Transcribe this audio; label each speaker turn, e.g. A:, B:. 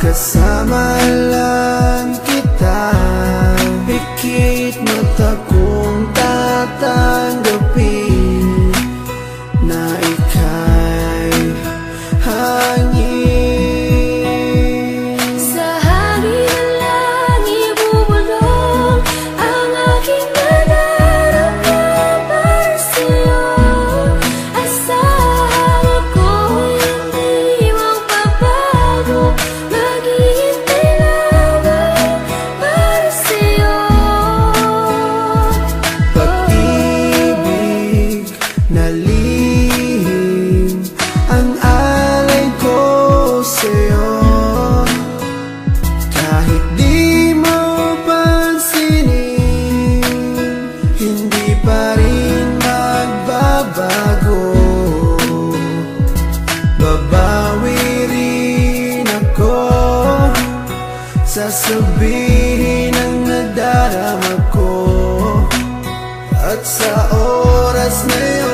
A: Kasama lang kita, pikit mata kong tatanggapin na ika'y hangin.
B: Sa hangin lang ibubulong ang aking nadarama para sa'yo. Asahan ako'y hindi magbabago, maghihintay lamang para sa'yo.
A: Pag-ibig na lihim ang alay ko sa'yo, kahit di mo pansinin, hindi pa rin magbabago. Babawi rin ako, sasabihin ang nadarama ko, at sa oras na yun